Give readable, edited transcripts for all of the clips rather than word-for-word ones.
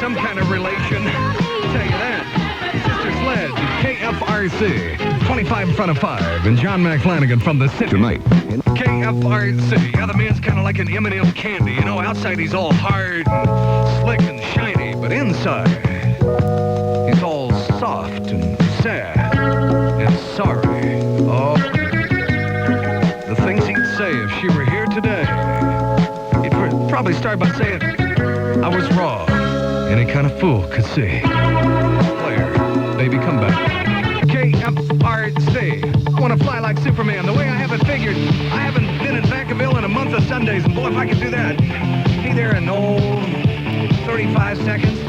some kind of relation. Tell you that. Sister Sledge, KFRC, 25 in front of 5, and John Mack Flanagan from the city. Tonight. KFRC. Yeah, the man's kind of like an M&M candy. You know, outside he's all hard and slick and shiny, but inside he's all soft and sad and sorry. Oh, the things he'd say if she were here today. He'd probably start by saying, I was wrong. Any kind of fool could see. Player, baby, come back. KFRC. I want to fly like Superman. The way I have it figured, I haven't been in Vacaville in a month of Sundays, and boy, if I could do that, be there in, 35 seconds.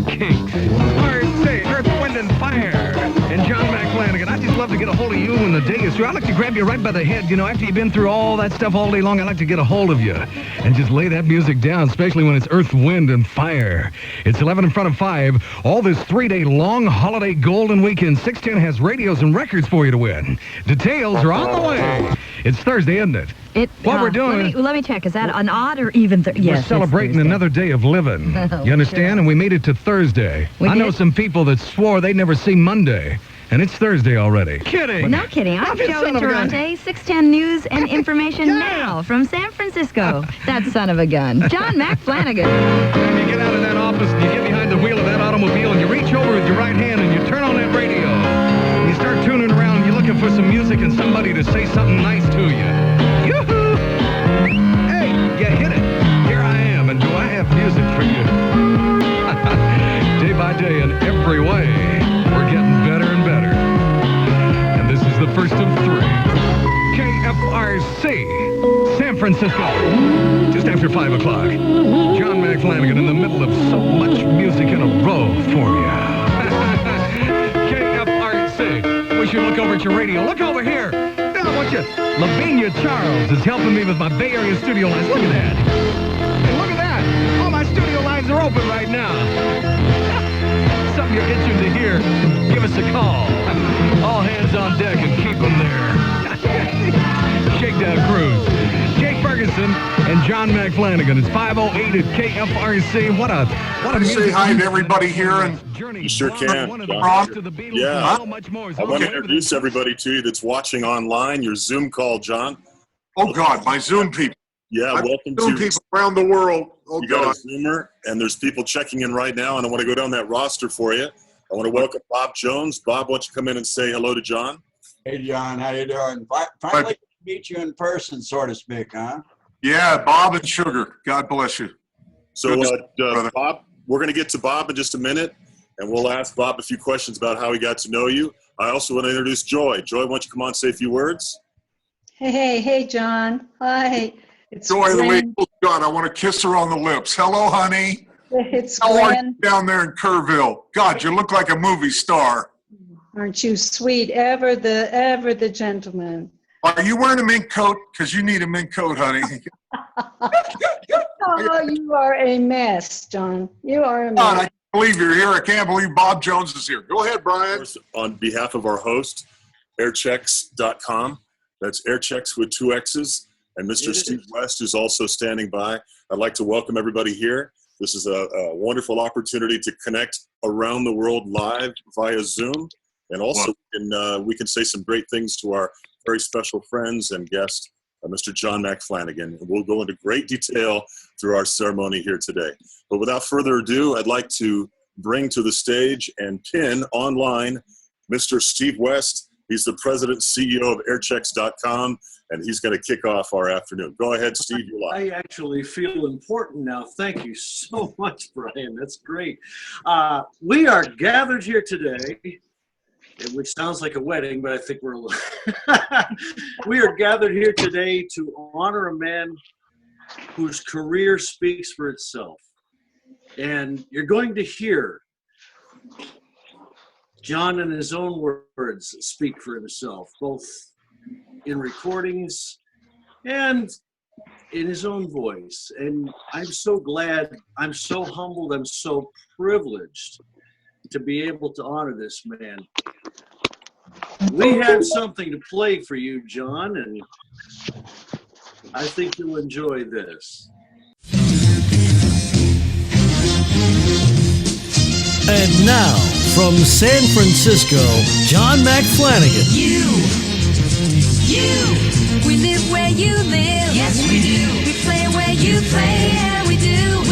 Kinks. RC, Earth, Wind, and Fire. And John Mack Flanagan, I just love to get a hold of you when the day is through. I like to grab you right by the head. You know, after you've been through all that stuff all day long, I like to get a hold of you and just lay that music down, especially when it's Earth, Wind, and Fire. It's 11 in front of 5. All this 3-day long holiday golden weekend. 610 has radios and records for you to win. Details are on the way. It's Thursday, isn't it? What we're doing... Let me check. Is that an odd or even... Yes, we're celebrating another day of living. You understand? Sure. And we made it to Thursday. I know some people that swore they'd never see Monday. And it's Thursday already. Kidding. No kidding. I'm Joe in Toronto. 610 News and Information now from San Francisco. That son of a gun. John Mack Flanagan. When you get out of that office and you get behind the wheel of that automobile and you reach over with your right hand and you turn on that radio. And you start tuning around and you're looking for some music and somebody to say something nice to you. Yoo-hoo! Hey, you hit it. Here I am, and do I have music for you? Day by day in every way, we're getting better and better. And this is the first of 3. KFRC, San Francisco. Just after 5 o'clock. John Mack Flanagan in the middle of so much music in a row for you. KFRC. We should look over at your radio. Look over here. I want you. Lavinia Charles is helping me with my Bay Area studio lines. Look at that. Hey, look at that. All my studio lines are open right now. Something you're itching to hear, give us a call. All hands on deck and keep them there. Shakedown Cruise. Jake Ferguson and John Mack Flanagan. It's 5:08 at KFRC. What a Say hi to everybody here. And you sure can. Yeah. I want to introduce everybody to you that's watching online. Your Zoom call, John. Oh, God, my Zoom people. Yeah, welcome Zoom to people around the world. Oh, you God. got a Zoomer, and there's people checking in right now, and I want to go down that roster for you. I want to welcome Bob Jones. Bob, why don't you come in and say hello to John? Hey, John, how you doing? Finally meet you in person, so to speak, huh? Yeah, Bob and Sugar. God bless you. So, Bob, we're going to get to Bob in just a minute, and we'll ask Bob a few questions about how he got to know you. I also want to introduce Joy. Joy, why don't you come on and say a few words? Hey, John. Hi. It's Joy, the way, Gwen. oh, God, I want to kiss her on the lips. Hello, honey. It's How are you Gwen. down there in Kerrville? God, you look like a movie star. Aren't you sweet? Ever the gentleman. Are you wearing a mink coat? Because you need a mink coat, honey. Oh, you are a mess, John. You are a God, I mess. can't believe you're here. I can't believe Bob Jones is here. Go ahead, Brian. On behalf of our host, airchecks.com. That's Airchecks with 2 X's. And Mr. Steve West is also standing by. I'd like to welcome everybody here. This is a wonderful opportunity to connect around the world live via Zoom. And also, we can say some great things to our very special friends and guest, Mr. John Mack Flanagan. And we'll go into great detail through our ceremony here today. But without further ado, I'd like to bring to the stage and pin online Mr. Steve West. He's the president and CEO of airchecks.com, and he's going to kick off our afternoon. Go ahead, Steve. You're live. I actually feel important now. Thank you so much, Brian. That's great. We are gathered here today, which sounds like a wedding, but I think we're a little... We are gathered here today to honor a man whose career speaks for itself. And you're going to hear John, in his own words, speak for himself, both in recordings and in his own voice. And I'm so glad, I'm so humbled, I'm so privileged to be able to honor this man. We have something to play for you, John, and I think you'll enjoy this. And now, from San Francisco, John Mack Flanagan. You, we live where you live. Yes, we do. We play where you play. Yeah, we do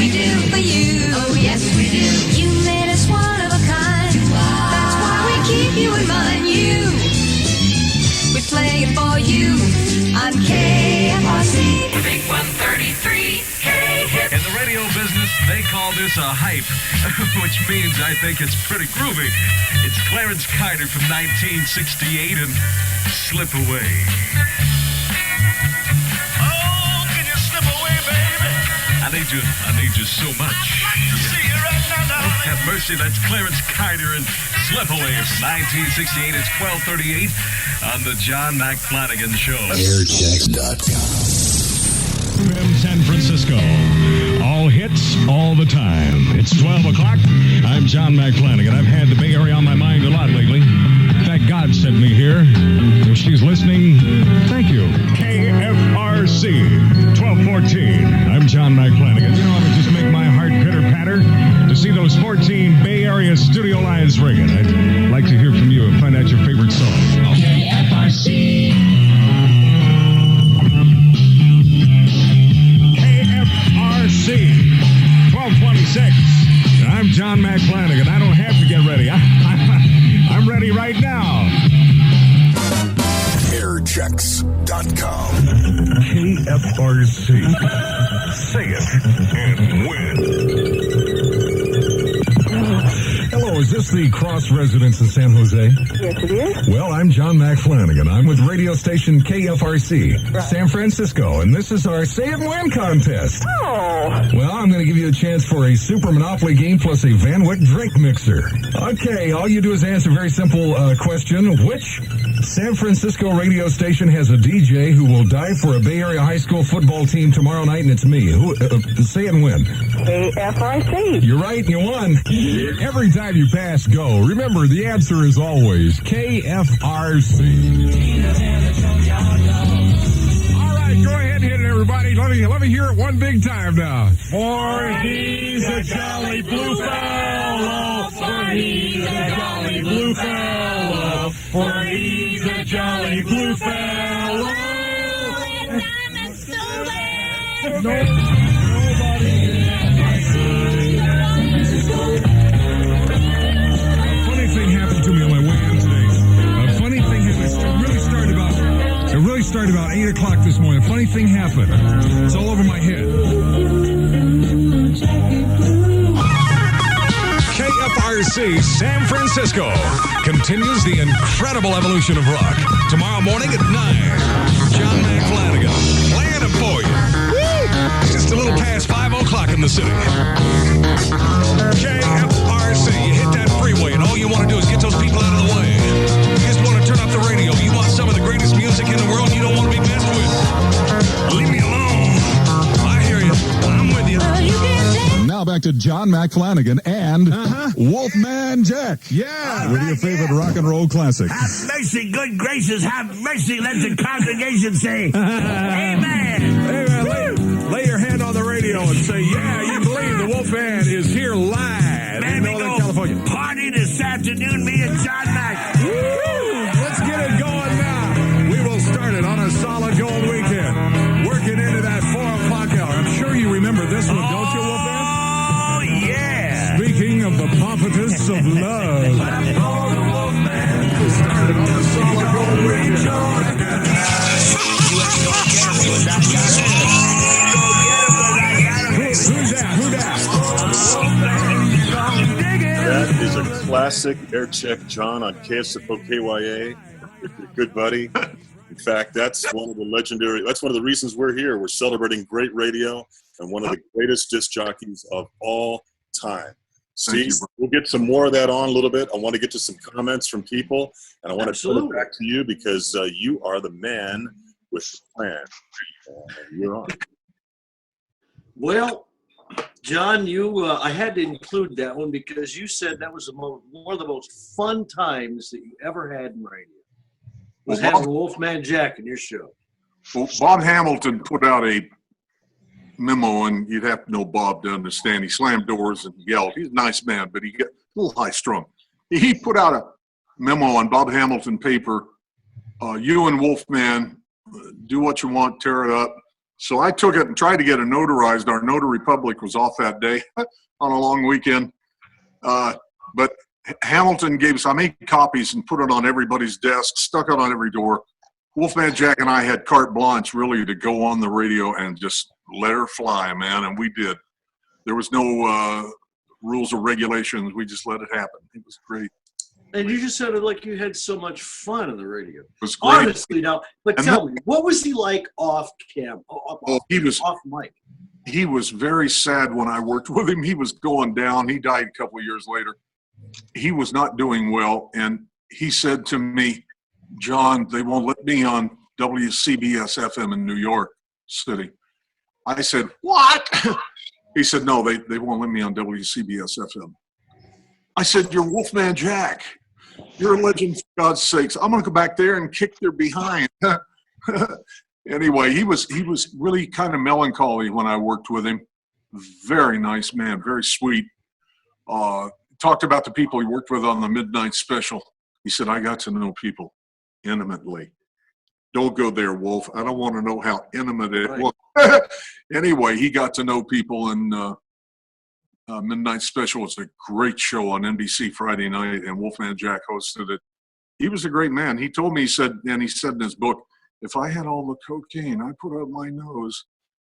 for you. Oh, yes, we do. You made us one of a kind. That's why we keep you in mind. We play it for you on KFRC. Big 133 K-Hit. In the radio business, they call this a hype, which means I think it's pretty groovy. It's Clarence Carter from 1968 and Slip Away. Oh, can you slip away, baby? I need you so much. I'd like to see you right now, darling. Have mercy, that's Clarence Carter and Slip Away from 1968. It's 12:38 on the John Mack Flanagan Show. Airchecks.com. From San Francisco. All hits, all the time. It's 12 o'clock. I'm John Mack Flanagan. I've had the Bay Area on my mind a lot lately. In fact, God sent me here. If she's listening, thank you. KFRC 1214. I'm John Mack Flanagan. You know, it would just make my heart pitter-patter to see those 14 Bay Area studio lines ringing. I'd like to hear from you and find out your favorite song. KFRC. KFRC 1226. I'm John Mack Flanagan. I don't have to get ready. I'm ready right now. Airchecks.com. KFRC. Say it and win. Hello, is this the Cross residence in San Jose? Yes, it is. Well, I'm John Mack Flanagan. I'm with radio station KFRC, San Francisco, and this is our Say It and Win contest. Oh. Well, I'm going to give you a chance for a Super Monopoly game plus a Van Wyck drink mixer. Okay, all you do is answer a very simple question. Which San Francisco radio station has a DJ who will die for a Bay Area high school football team tomorrow night, and it's me? Who? Say it and win. KFRC. You're right, you won. Every time you pass go, remember the answer is always KFRC. All right, go ahead and hit it, everybody. Let me hear it one big time now. For he's a jolly blue fellow. For he's a jolly blue fellow. For he's a jolly blue fellow. Funny thing happened to me on my way in today. A funny thing happened. It really started about 8 o'clock this morning. A funny thing happened. It's all over my head. KFRC San Francisco continues the incredible evolution of rock. Tomorrow morning at 9, John Mack Flanagan playing it for you. Woo! Just a little past 5 o'clock in the city. KFRC, you hit that freeway and all you want to do is get those people out of the way. You just want to turn up the radio. You want some of the greatest music in the world. You don't want to be messed with. Leave me alone. I hear you. I'm with you. Now back to John Mack Flanagan and Wolfman Jack. Yeah. With your favorite rock and roll classic. Have mercy, good gracious, have mercy. Let the congregation say, Amen. Amen. Lay your hand on the radio and say, yeah, you believe the Wolfman is here live in Northern California. Party this afternoon, me and John Mack. Woo! Let's get it going now. We will start it on a solid gold weekend. Working into that 4 o'clock hour. I'm sure you remember this one, don't you, Wolfman? Oh, yeah. Speaking of the pompatus of love. Started on a solid gold weekend. Who that? That is a classic Aircheck John on KSFO KYA. If you're a good buddy. In fact, that's one of the reasons we're here. We're celebrating great radio and one of the greatest disc jockeys of all time. Steve, we'll get some more of that on a little bit. I want to get to some comments from people, and I want to turn it back to you because you are the man with the plan. You're on. Well, John, I had to include that one because you said that was one of the most fun times that you ever had in radio. Was having Wolfman Jack in your show. Well, Bob Hamilton put out a memo, and you'd have to know Bob to understand. He slammed doors and yelled. He's a nice man, but he little high strung. He put out a memo on Bob Hamilton paper. You and Wolfman, do what you want, tear it up. So I took it and tried to get it notarized. Our notary public was off that day on a long weekend. But Hamilton gave us, I made copies and put it on everybody's desk, stuck it on every door. Wolfman Jack and I had carte blanche really to go on the radio and just let her fly, man. And we did. There was no rules or regulations. We just let it happen. It was great. And you just sounded like you had so much fun on the radio. It was great. Honestly, now, but tell me, what was he like off cam? He was off mic. He was very sad when I worked with him. He was going down. He died a couple of years later. He was not doing well, and he said to me, John, they won't let me on WCBS FM in New York City. I said, what? He said, no, they won't let me on WCBS FM. I said, you're Wolfman Jack. You're a legend, for God's sakes. I'm going to go back there and kick their behind. Anyway, he was really kind of melancholy when I worked with him. Very nice man, very sweet. Talked about the people he worked with on the Midnight Special. He said, I got to know people intimately. Don't go there, Wolf. I don't want to know how intimate it was. Anyway, he got to know people, and Midnight Special was a great show on NBC Friday night, and Wolfman Jack hosted it. He was a great man. He told me, he said in his book, if I had all the cocaine I put up my nose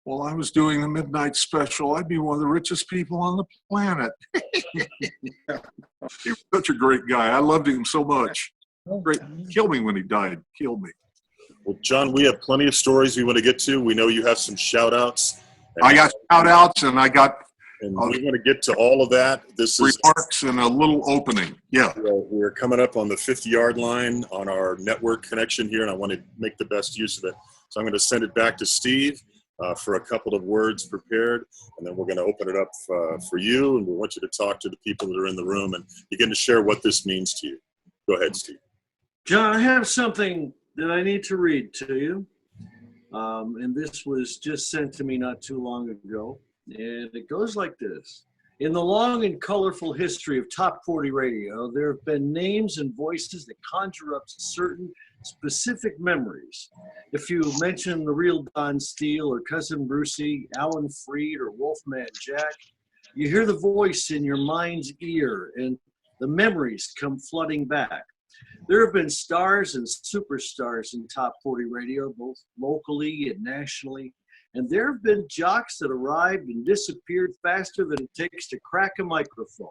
while I was doing the Midnight Special, I'd be one of the richest people on the planet. He was such a great guy. I loved him so much. Great. Killed me when he died. Killed me. Well, John, we have plenty of stories we want to get to. We know you have some shout-outs. I got shout-outs, and I got... And we're going to get to all of that. This is remarks and a little opening. Yeah. We're coming up on the 50-yard line on our network connection here, and I want to make the best use of it. So I'm going to send it back to Steve for a couple of words prepared, and then we're going to open it up for you, and we want you to talk to the people that are in the room and begin to share what this means to you. Go ahead, Steve. John, I have something that I need to read to you, and this was just sent to me not too long ago. And it goes like this. In the long and colorful history of Top 40 radio, there have been names and voices that conjure up certain specific memories. If you mention the real Don Steele or Cousin Brucey, Alan Freed, or Wolfman Jack, you hear the voice in your mind's ear and the memories come flooding back. There have been stars and superstars in Top 40 radio, both locally and nationally. And there have been jocks that arrived and disappeared faster than it takes to crack a microphone.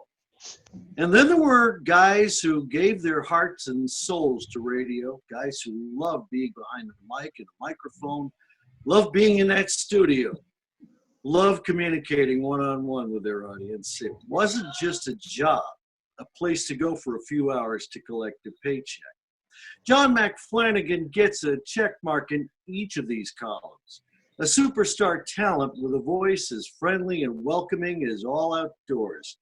And then there were guys who gave their hearts and souls to radio, guys who loved being behind the mic and the microphone, loved being in that studio, loved communicating one-on-one with their audience. It wasn't just a job, a place to go for a few hours to collect a paycheck. John Mack Flanagan gets a check mark in each of these columns. A superstar talent with a voice as friendly and welcoming as all outdoors.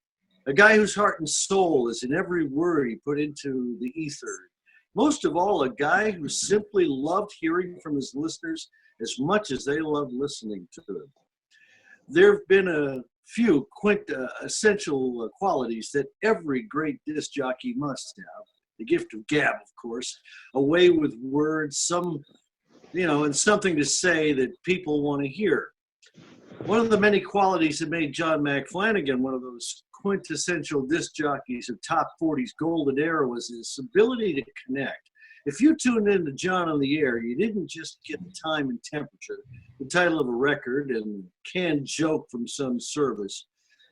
A guy whose heart and soul is in every word he put into the ether. Most of all, a guy who simply loved hearing from his listeners as much as they loved listening to them. There have been a few essential qualities that every great disc jockey must have. The gift of gab, of course, a way with words, and something to say that people want to hear. One of the many qualities that made John Mack Flanagan one of those quintessential disc jockeys of Top 40's golden era was his ability to connect. If you tuned into John on the Air, you didn't just get the time and temperature, the title of a record, and a canned joke from some service.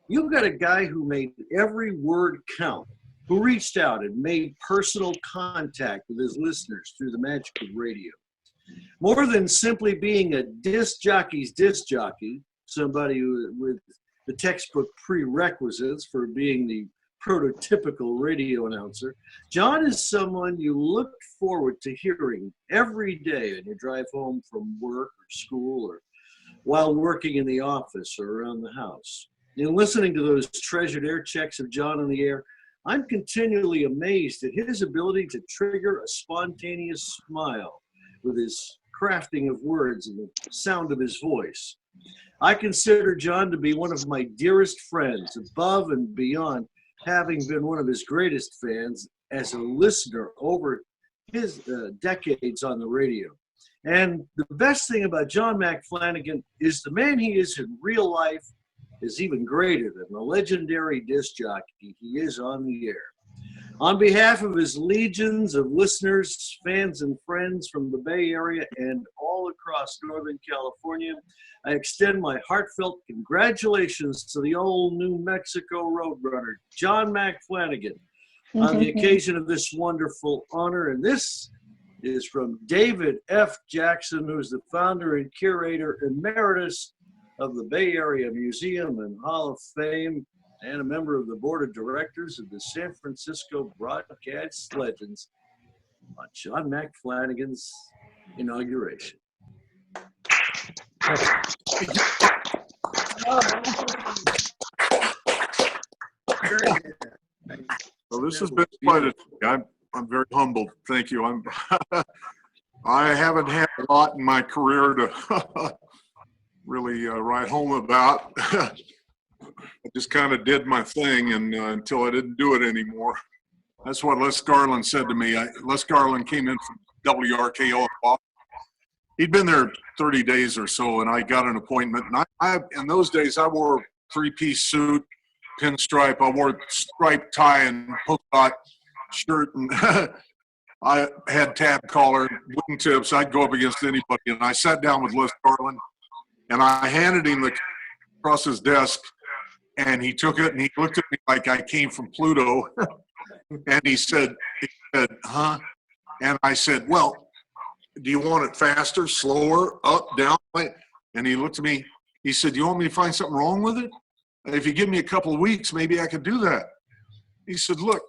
You got a guy who made every word count, who reached out and made personal contact with his listeners through the magic of radio. More than simply being a disc jockey's disc jockey, somebody with the textbook prerequisites for being the prototypical radio announcer, John is someone you look forward to hearing every day on your drive home from work or school or while working in the office or around the house. In listening to those treasured Airchecks of John on the Air, I'm continually amazed at his ability to trigger a spontaneous smile with his crafting of words and the sound of his voice. I consider John to be one of my dearest friends, above and beyond having been one of his greatest fans as a listener over his decades on the radio. And the best thing about John Mack Flanagan is the man he is in real life is even greater than the legendary disc jockey he is on the air. On behalf of his legions of listeners, fans, and friends from the Bay Area and all across Northern California, I extend my heartfelt congratulations to the old New Mexico Roadrunner, John Mack Flanagan, on the occasion of this wonderful honor. And this is from David F. Jackson, who's the founder and curator emeritus of the Bay Area Museum and Hall of Fame, and a member of the board of directors of the San Francisco Broadcast Legends, on John Mack Flanagan's inauguration. Well, this has been quite a. I'm very humbled. Thank you. I haven't had a lot in my career to really write home about. I just kind of did my thing, and until I didn't do it anymore. That's what Les Garland said to me. Les Garland came in from WRKO. He'd been there 30 days or so, and I got an appointment. And I in those days, I wore a three-piece suit, pinstripe. I wore a striped tie and polka dot shirt, and I had tab collar, wingtips. I'd go up against anybody, and I sat down with Les Garland, and I handed him across his desk. And he took it and he looked at me like I came from Pluto. And he said, huh? And I said, well, do you want it faster, slower, up, down? And he looked at me. He said, you want me to find something wrong with it? If you give me a couple of weeks, maybe I could do that. He said, look,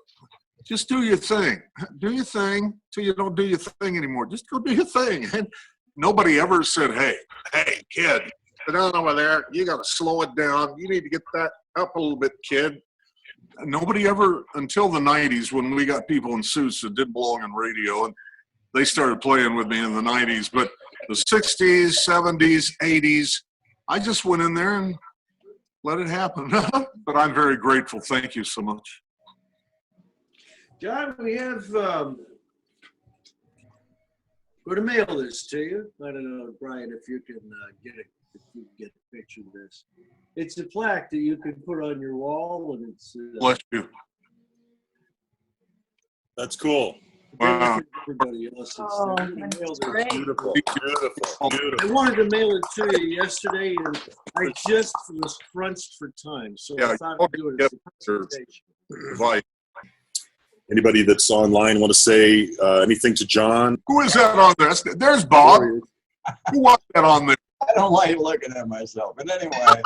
just do your thing. Do your thing till you don't do your thing anymore. Just go do your thing. And nobody ever said, hey, kid, sit down over there. You got to slow it down. You need to get that up a little bit, kid. Nobody ever, until the 90s, when we got people in suits that didn't belong on radio, and they started playing with me in the 90s. But the 60s, 70s, 80s, I just went in there and let it happen. But I'm very grateful. Thank you so much. John, we have, going to mail this to you. I don't know, Brian, if you can get a picture of this. It's a plaque that you can put on your wall, and it's bless you. That's cool. Wow. Everybody else. Great. Beautiful. I wanted to mail it to you yesterday, and I just was crunched for time, so I thought I'd do it as a presentation. Anybody that's online want to say anything to John? Who is that on there? There's Bob. Who was that on there? I don't like looking at myself, but anyway.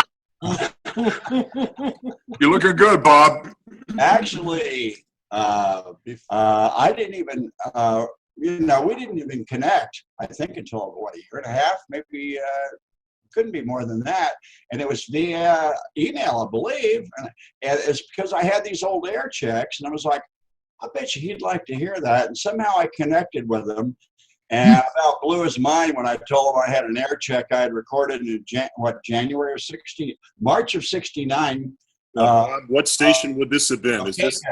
You're looking good, Bob. Actually, I didn't even, we didn't even connect, I think, until, what, a year and a half, maybe, couldn't be more than that. And it was via email, I believe. And it's because I had these old Airchecks, and I was like, I bet you he'd like to hear that. And somehow I connected with him. And I about blew his mind when I told him I had an Aircheck I had recorded in January of March of '69. What station would this have been? Is this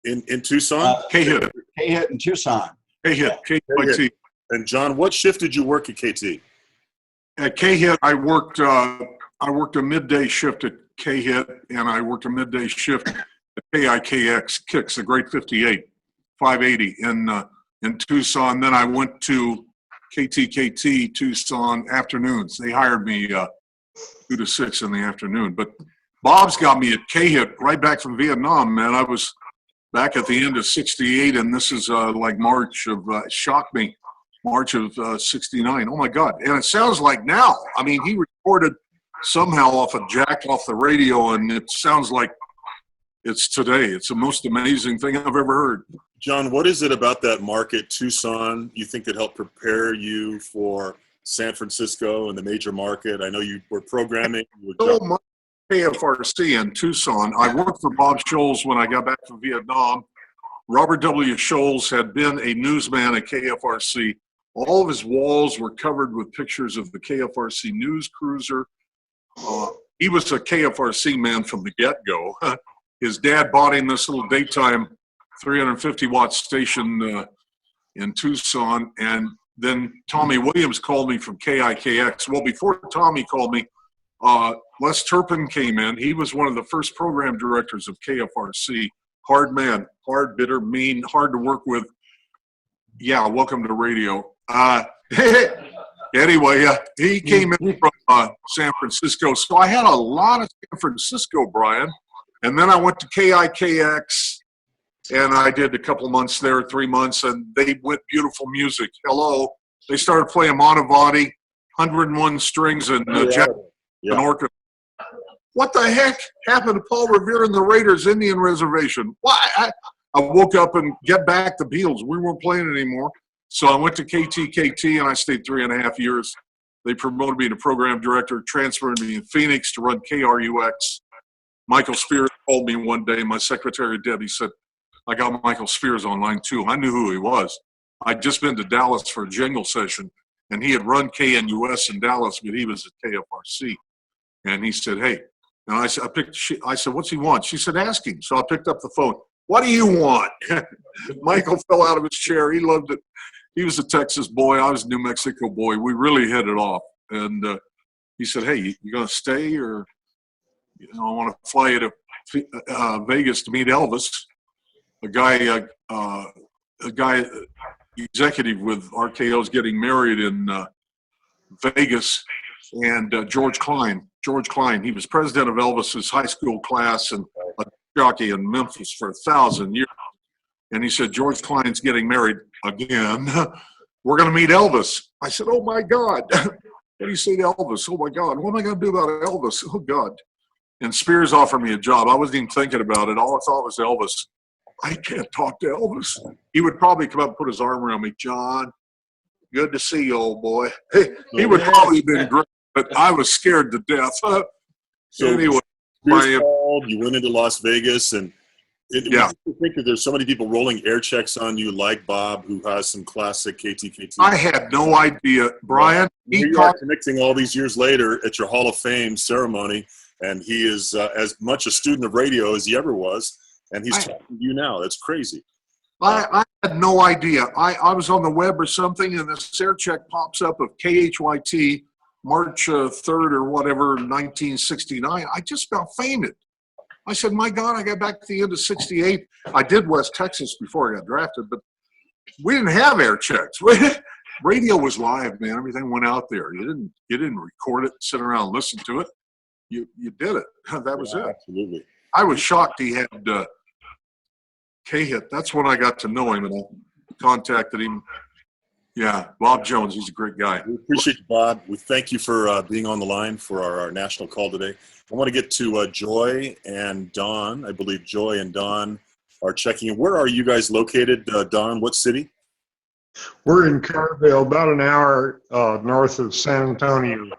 in Tucson? K-Hit. K-Hit in Tucson. K-Hit. K-Hit. And John, what shift did you work at KT? At K-Hit, I worked a midday shift at K-Hit, and I worked a midday shift at KIKX, Kicks, the Great 58, 580 in Tucson. Then I went to KTKT Tucson afternoons. They hired me 2 to 6 in the afternoon. But Bob's got me at K-Hit right back from Vietnam, man. I was back at the end of '68, and this is like March of, shocked me, March of '69. Oh, my God. And it sounds like now. I mean, he recorded somehow off a jack off the radio, and it sounds like it's today. It's the most amazing thing I've ever heard. John, what is it about that market, Tucson, you think that helped prepare you for San Francisco and the major market? I know you were programming. So much KFRC in Tucson. I worked for Bob Scholes when I got back from Vietnam. Robert W. Scholes had been a newsman at KFRC. All of his walls were covered with pictures of the KFRC news cruiser. He was a KFRC man from the get-go. his dad bought him this little daytime 350-watt station in Tucson, and then Tommy Williams called me from KIKX. Well, before Tommy called me, Les Turpin came in. He was one of the first program directors of KFRC. Hard man, hard, bitter, mean, hard to work with. Yeah, welcome to radio. Anyway, he came in from San Francisco. So I had a lot of San Francisco, Brian. And then I went to KIKX, and I did a couple months there, 3 months, and they went beautiful music. Hello. They started playing Monteverdi, 101 strings, and Jack and orchestra. What the heck happened to Paul Revere and the Raiders Indian Reservation? Why? I woke up and get back the Beatles. We weren't playing anymore. So I went to KTKT, and I stayed 3.5 years. They promoted me to program director, transferred me in Phoenix to run KRUX. Michael Spears called me one day. My secretary, Debbie, said, I got Michael Spears on line 2. I knew who he was. I'd just been to Dallas for a jingle session, and he had run KNUS in Dallas, but he was at KFRC. And he said, hey. And I said, what's he want? She said, ask him. So I picked up the phone. What do you want? Michael fell out of his chair. He loved it. He was a Texas boy. I was a New Mexico boy. We really hit it off. And he said, hey, you going to stay, or I want to fly you to Vegas to meet Elvis, a guy executive with RKO's getting married in Vegas, and George Klein. He was president of Elvis's high school class and a jockey in Memphis for 1,000 years. And he said, George Klein's getting married again. We're going to meet Elvis. I said, oh, my God. What do you say to Elvis? Oh, my God. What am I going to do about Elvis? Oh, God. And Spears offered me a job. I wasn't even thinking about it. All I thought was Elvis. I can't talk to Elvis. He would probably come up and put his arm around me. John, good to see you, old boy. He would probably have been great, but I was scared to death. So anyway, you went into Las Vegas, and I think that there's so many people rolling Airchecks on you, like Bob, who has some classic KTKT. I had no idea, Brian. We are connecting all these years later at your Hall of Fame ceremony, and he is as much a student of radio as he ever was, and he's talking to you now. That's crazy. I had no idea. I was on the web or something, and this Aircheck pops up of KHYT, March 3rd or whatever, 1969. I just about fainted. I said, my God, I got back to the end of 68. I did West Texas before I got drafted, but we didn't have Airchecks. Radio was live, man. Everything went out there. You didn't record it, sit around and listen to it. You did it. That was it. Absolutely. I was shocked he had K-Hit. That's when I got to know him, and I contacted him. Yeah, Bob Jones, he's a great guy. We appreciate you, Bob. We thank you for being on the line for our national call today. I want to get to Joy and Don. I believe Joy and Don are checking in. Where are you guys located, Don? What city? We're in Carville, about an hour north of San Antonio,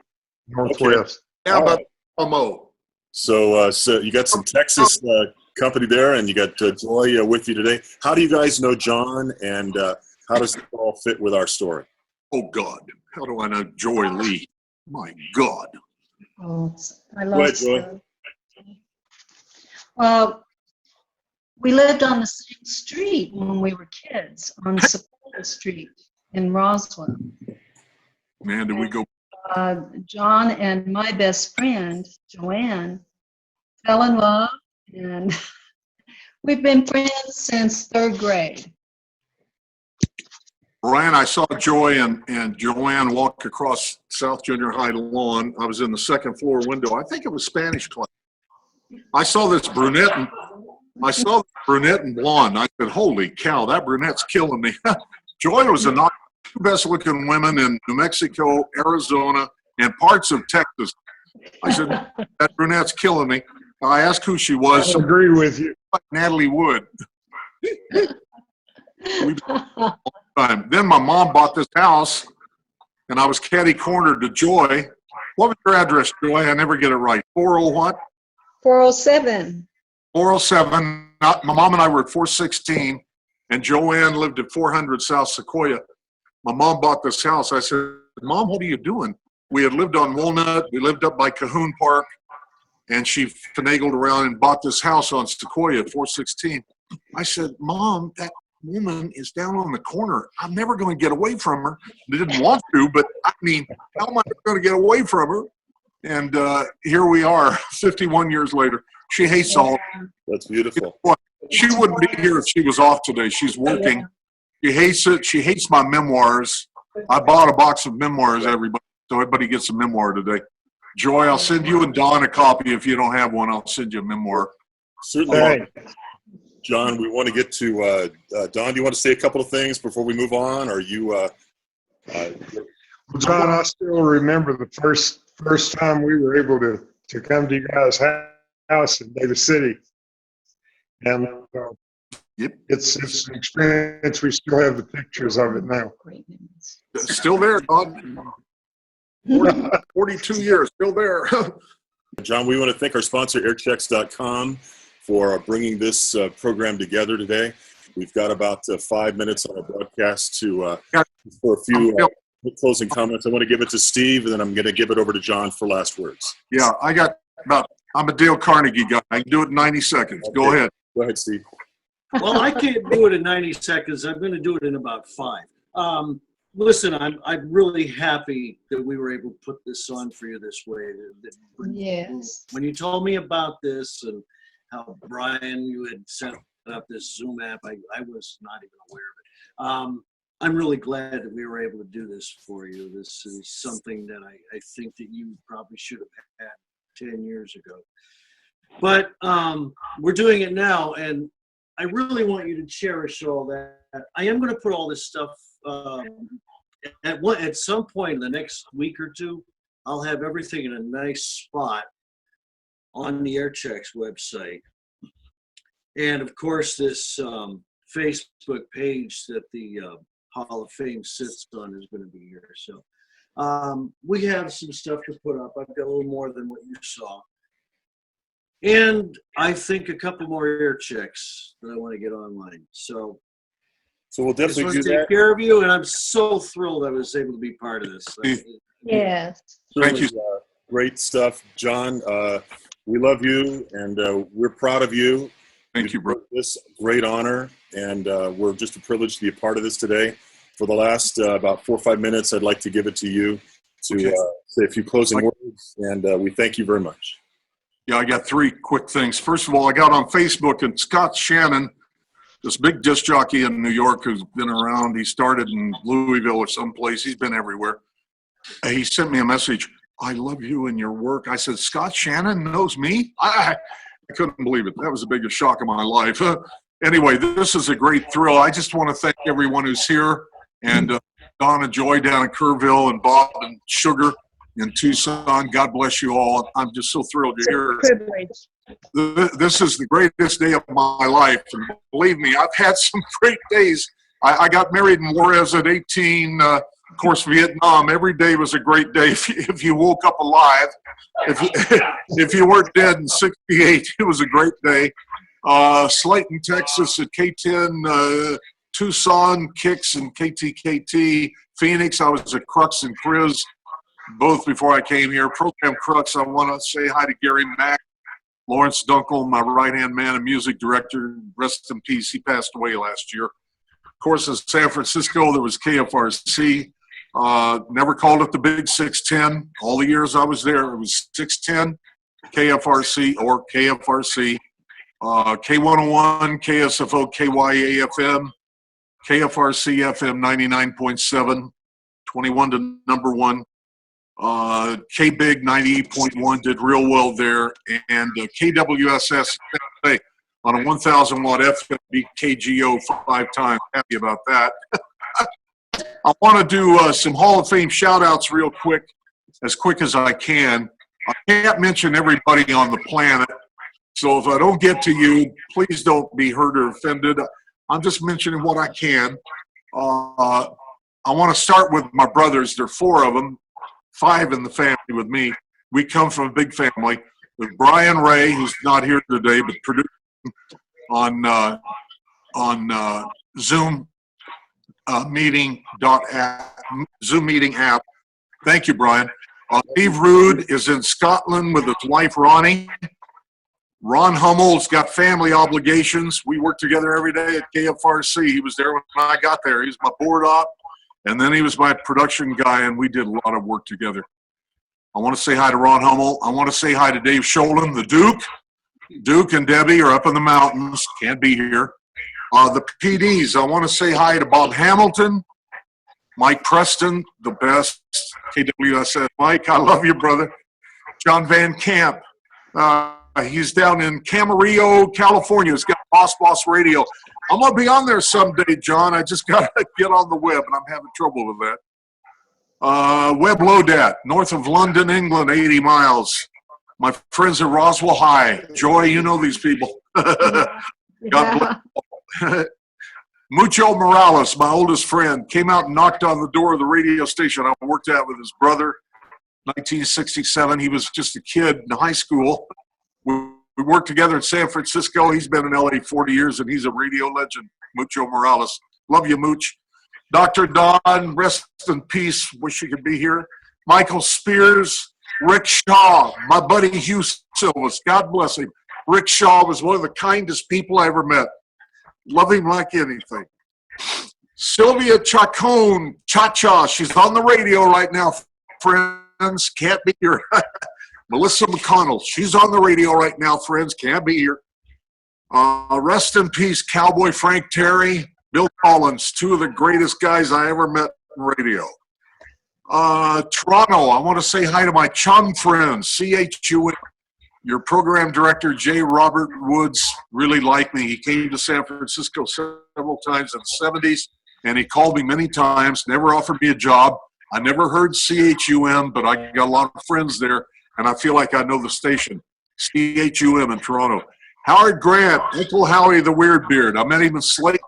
northwest. Okay. How about Como? So you got some Texas company there, and you got Joy with you today. How do you guys know John, and how does it all fit with our story? Oh, God. How do I know Joy Lee? My God. Oh, I love Joy. Well, we lived on the same street when we were kids, on Sequoia Street in Roswell. Man, did we go? John and my best friend, Joanne, fell in love, and we've been friends since 3rd grade. Brian, I saw Joy and Joanne walk across South Junior High lawn. I was in the 2nd floor window. I think it was Spanish class. I saw this brunette and blonde. I said, holy cow, that brunette's killing me. Joy was the best looking women in New Mexico, Arizona, and parts of Texas. I said, that brunette's killing me. I asked who she was. I agree with you. Natalie Wood. Then my mom bought this house, and I was catty-cornered to Joy. What was your address, Joy? I never get it right. 40 what? 407. 407. My mom and I were at 416, and Joanne lived at 400 South Sequoia. My mom bought this house. I said, Mom, what are you doing? We had lived on Walnut. We lived up by Cahoon Park. and she finagled around and bought this house on Sequoia, 416. I said, Mom, that woman is down on the corner. I'm never going to get away from her. I didn't want to, but I mean, how am I going to get away from her? And here we are, 51 years later. She hates all. That's beautiful. She wouldn't be here if she was off today. She's working. She hates it. She hates my memoirs. I bought a box of memoirs, everybody, so everybody gets a memoir today. Joy, I'll send you and Don a copy. If you don't have one, I'll send you a memoir. Certainly. Hey. John, we want to get to Don. Do you want to say a couple of things before we move on? Or you? Well, John, I still remember the first time we were able to come to you guys' house in Davis City, and it's an experience. We still have the pictures of it now. It's still there, Don. 42 years, still there. John, we want to thank our sponsor, Airchecks.com, for bringing this program together today. We've got about 5 minutes on our broadcast for a few closing comments. I want to give it to Steve, and then I'm going to give it over to John for last words. Yeah, I'm a Dale Carnegie guy. I can do it in 90 seconds. Okay. Go ahead. Go ahead, Steve. Well, I can't do it in 90 seconds. I'm going to do it in about 5. Listen, I'm really happy that we were able to put this on for you this way. Yes. When you told me about this and how, Brian, you had set up this Zoom app, I was not even aware of it. I'm really glad that we were able to do this for you. This is something that I think that you probably should have had 10 years ago. But we're doing it now, and I really want you to cherish all that. I am going to put all this stuff at some point in the next week or two. I'll have everything in a nice spot on the Airchecks website. And of course, this Facebook page that the Hall of Fame sits on is going to be here. So we have some stuff to put up. I've got a little more than what you saw. And I think a couple more Airchecks that I want to get online. So we'll definitely do that. Take care of you, and I'm so thrilled I was able to be part of this. Yes. Thank you. Great stuff, John. We love you, and we're proud of you. Thank you, bro. This great honor, and we're just a privilege to be a part of this today. For the last about 4 or 5 minutes, I'd like to give it to you to say a few closing words, and we thank you very much. Yeah, I got 3 quick things. First of all, I got on Facebook, and Scott Shannon, this big disc jockey in New York who's been around. He started in Louisville or someplace. He's been everywhere. He sent me a message. I love you and your work. I said, Scott Shannon knows me? I couldn't believe it. That was the biggest shock of my life. Anyway, this is a great thrill. I just want to thank everyone who's here, and Don and Joy down in Kerrville, and Bob and Sugar in Tucson. God bless you all. I'm just so thrilled you're here. This is the greatest day of my life, and believe me, I've had some great days. I got married in Juarez at 18. Of course, Vietnam, every day was a great day if you woke up alive. If you weren't dead in 68, it was a great day. Slayton, Texas at K10, Tucson, Kicks and KTKT, Phoenix, I was at Crux and Chris, both before I came here. Program Crux, I want to say hi to Gary Mack. Lawrence Dunkel, my right-hand man and music director, rest in peace. He passed away last year. Of course, in San Francisco, there was KFRC. Never called it the Big 610. All the years I was there, it was 610, KFRC or KFRC. K101, KSFO, KYAFM, KFRC FM 99.7, 21 to number 1. K-Big 98.1 did real well there, and KWSS on a 1,000 watt FM beat KGO 5 times. Happy about that. I want to do some Hall of Fame shout outs real quick as I can. I can't mention everybody on the planet, so if I don't get to you, please don't be hurt or offended. I'm just mentioning what I can. I want to start with my brothers. There are 4 of them. 5 in the family with me. We come from a big family. With Brian Rhea, who's not here today, but producing on Zoom Zoom meeting app. Thank you, Brian. Steve Rude is in Scotland with his wife, Ronnie. Ron Hummel's got family obligations. We work together every day at KFRC. He was there when I got there. He was my board op, and then he was my production guy, and we did a lot of work together. I want to say hi to Ron Hummel. I want to say hi to Dave Sholin, the Duke. Duke and Debbie are up in the mountains. Can't be here. The PDs, I want to say hi to Bob Hamilton, Mike Preston, the best. KWSS. Mike, I love you, brother. John Van Camp. He's down in Camarillo, California. He's got Boss Radio. I'm going to be on there someday, John. I just got to get on the web, and I'm having trouble with that. Webb Lodat, north of London, England, 80 miles. My friends at Roswell High. Joy, you know these people. God bless. Mucho Morales, my oldest friend, came out and knocked on the door of the radio station I worked at with his brother. 1967, he was just a kid in high school. We worked together in San Francisco. He's been in LA 40 years, and he's a radio legend, Mucho Morales. Love you, Mooch. Dr. Don, rest in peace. Wish you could be here. Michael Spears, Rick Shaw, my buddy Hugh Silvas. God bless him. Rick Shaw was one of the kindest people I ever met. Love him like anything. Sylvia Chacon, Cha-Cha. She's on the radio right now, friends. Can't be here. Melissa McConnell. She's on the radio right now, friends. Can't be here. Rest in peace, Cowboy Frank Terry. Bill Collins, two of the greatest guys I ever met in radio. Toronto, I want to say hi to my chum friends, CHU. Your program director, J. Robert Woods, really liked me. He came to San Francisco several times in the 70s, and he called me many times, never offered me a job. I never heard CHUM, but I got a lot of friends there, and I feel like I know the station, CHUM in Toronto. Howard Grant, Uncle Howie the Weird Beard. I met him in Slate.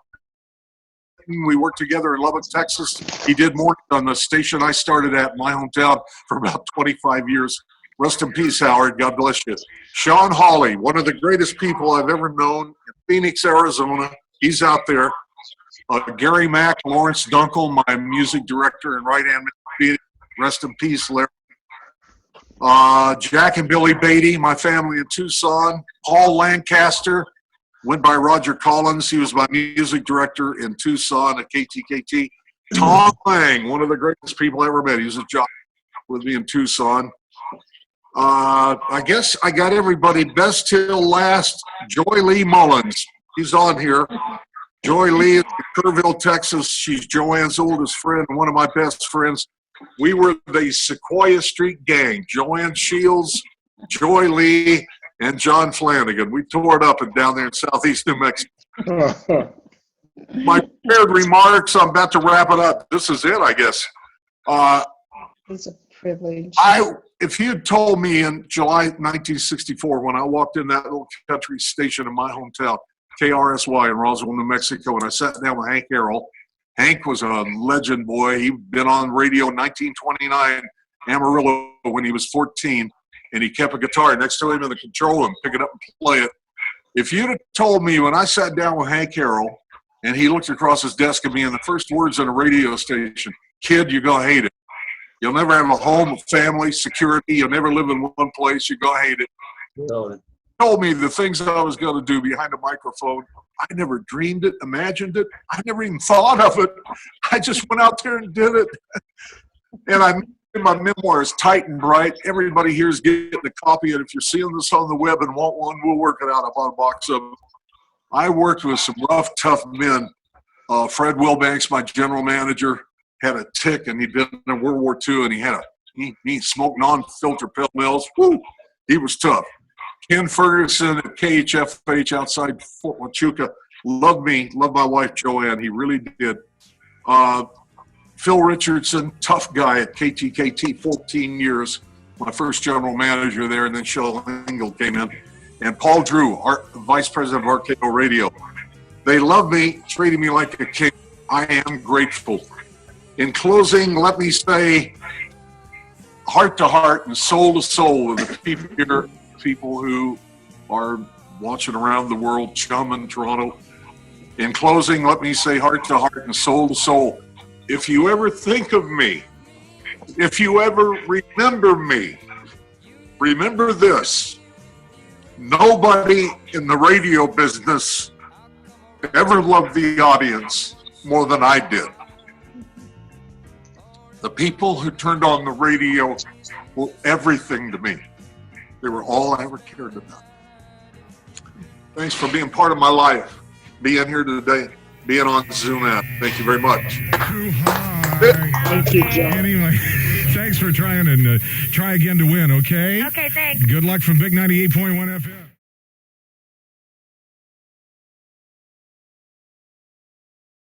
We worked together in Lubbock, Texas. He did morning on the station I started at in my hometown for about 25 years. Rest in peace, Howard. God bless you. Sean Hawley, one of the greatest people I've ever known in Phoenix, Arizona. He's out there. Gary Mack, Lawrence Dunkel, my music director and right-hand man. Rest in peace, Larry. Jack and Billy Beatty, my family in Tucson. Paul Lancaster. Went by Roger Collins. He was my music director in Tucson at KTKT. Tom Lang, one of the greatest people I ever met. He was a jock with me in Tucson. I guess I got everybody. Best till last, Joy Lee Mullins. He's on here. Joy Lee is in Kerrville, Texas. She's Joanne's oldest friend, one of my best friends. We were the Sequoia Street Gang. Joanne Shields, Joy Lee, and John Flanagan. We tore it up and down there in southeast New Mexico. My prepared remarks, I'm about to wrap it up. This is it, I guess. It's a privilege. If you had told me in July 1964 when I walked in that little country station in my hometown, KRSY in Roswell, New Mexico, and I sat down with Hank Errol. Hank was a legend boy. He'd been on radio in 1929, Amarillo, when he was 14. And he kept a guitar next to him in the control room, pick it up and play it. If you'd have told me when I sat down with Hank Carroll and he looked across his desk at me and the first words on a radio station, kid, you're going to hate it. You'll never have a home, a family, security. You'll never live in one place. You're going to hate it. Really? Told me the things that I was going to do behind a microphone. I never dreamed it, imagined it. I never even thought of it. I just went out there and did it. And I my memoir is tight and bright. Everybody here is getting a copy, and if you're seeing this on the web and want one, we'll work it out. I bought a box of them. I worked with some rough, tough men. Fred Wilbanks, my general manager, had a tick, and he'd been in World War II, and he smoked non-filter Pell Mells. Woo! He was tough. Ken Ferguson at KHFH outside Fort Huachuca loved me, loved my wife Joanne. He really did. Phil Richardson, tough guy at KTKT, 14 years, my first general manager there, and then Shell Engel came in. And Paul Drew, our vice president of RKO Radio. They love me, treating me like a king. I am grateful. In closing, let me say, heart to heart and soul to soul with the people here, people who are watching around the world, chum in Toronto. In closing, let me say heart to heart and soul to soul. If you ever think of me, if you ever remember me, remember this. Nobody in the radio business ever loved the audience more than I did. The people who turned on the radio were everything to me. They were all I ever cared about. Thanks for being part of my life, being here today, being on Zoom app. Thank you very much. Thank you, John. Anyway, thanks for trying and try again to win, okay? Okay, thanks. Good luck from Big 98.1 FM.